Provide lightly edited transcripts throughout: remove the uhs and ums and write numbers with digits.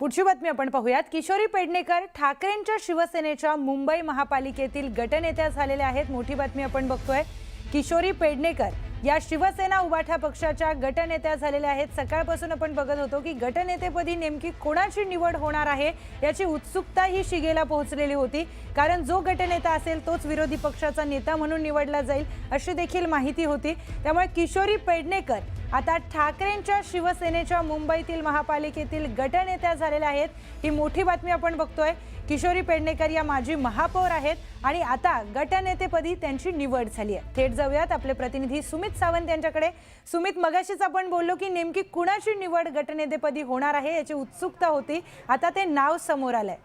पुढची बातमी आपण पाहूयात। किशोरी पेडणेकर ठाकरेंच्या शिवसेनेच्या मुंबई महापालिकेतील गटनेत्या झालेल्या आहेत। मोठी बातमी आपण बघतोय। किशोरी पेडणेकर या शिवसेना उभाठा पक्षाच्या गटनेत्या झालेल्या आहेत। सकाळपासून आपण बघत होतो की गटनेतेपदी नेमकी कोणाची निवड होणार आहे याची उत्सुकता ही शिगेला पोहोचलेली होती, कारण जो गटनेता असेल तोच विरोधी पक्षाचा नेता म्हणून निवडला जाईल अशी देखील माहिती होती। त्यामुळे किशोरी पेडणेकर आता ठाकरेंच्या शिवसेनेच्या मुंबईतील महापालिकेतील गटनेत्या झालेल्या आहेत। ही मोठी बातमी आपण बघतोय। किशोरी पेडणेकर या माजी महापौर आहेत आणि आता गटनेतेपदी त्यांची निवड झाली आहे। थेट जाऊयात आपले प्रतिनिधी सुमित सावंत यांच्याकडे। सुमित, मगाशीच आपण बोललो की नेमकी कुणाची निवड गटनेतेपदी होणार आहे याची उत्सुकता होती, आता ते नाव समोर आलंय।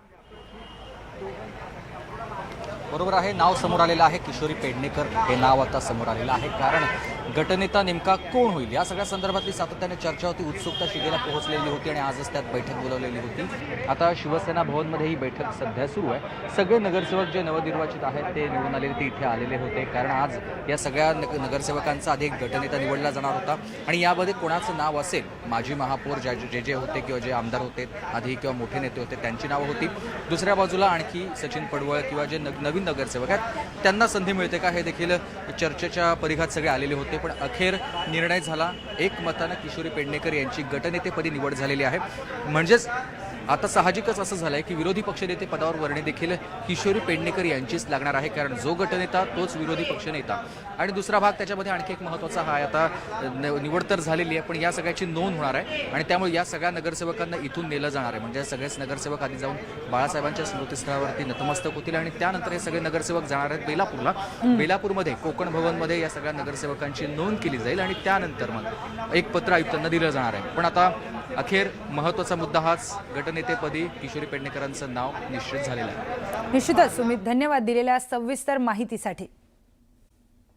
बरोबर आहे, नाव समोर आलेलं आहे। किशोरी पेडणेकर हे नाव आता समोर आलेलं आहे, कारण गटनेता नेमका कोण होईल या सगळ्या संदर्भातली सातत्याने चर्चा होती, उत्सुकता शिगेला पोहोचलेली होती आणि आजच त्यात बैठक बोलावलेली होती। आता शिवसेना भवनमध्ये ही बैठक सध्या सुरू आहे। सगळे नगरसेवक जे नवनिर्वाचित आहेत ते निवडून आलेले ते इथे आलेले होते, कारण आज या सगळ्या नगरसेवकांचा आधी एक गटनेता निवडला जाणार होता आणि यामध्ये कोणाचं नाव असेल, माजी महापौर जे होते किंवा जे आमदार होते आधी किंवा मोठे नेते होते त्यांची नावं होती। दुसऱ्या बाजूला आणखी सचिन पडवळ किंवा जे नवीन नगरसेवक आहेत त्यांना संधी मिळते का हे देखील चर्चेच्या परिघात सगळे आलेले होते, पण अखेर निर्णय झाला। एकमतानं किशोरी पेडणेकर यांची गटनेतेपदी निवड झालेली आहे। म्हणजेच आता साहजिकच असं झालंय की विरोधी पक्षनेते पदावर वर्णी देखील किशोरी पेडणेकर यांचीच लागणार आहे, कारण जो गटनेता तोच विरोधी पक्षनेता। आणि दुसरा भाग त्याच्यामध्ये आणखी एक महत्त्वाचा हा आहे, आता निवड तर झालेली आहे पण या सगळ्याची नोंद होणार आहे आणि त्यामुळे या सगळ्या नगरसेवकांना इथून नेलं जाणार आहे। म्हणजे सगळेच नगरसेवक आधी जाऊन बाळासाहेबांच्या स्मृतीस्थळावरती नतमस्तक होतील आणि त्यानंतर हे सगळे नगरसेवक जाणार आहेत बेलापूरला। बेलापूरमध्ये कोकण भवनमध्ये या सगळ्या नगरसेवकांची नोंद केली जाईल आणि त्यानंतर मग एक पत्र आयुक्तांना दिलं जाणार आहे। पण आता अखेर महत्त्वाचा मुद्दा हाच, गटनेतेपदी किशोरी पेडणेकरांचं नाव निश्चित झालेलं आहे। निश्चितच सुमित, धन्यवाद दिलेल्या सविस्तर माहितीसाठी।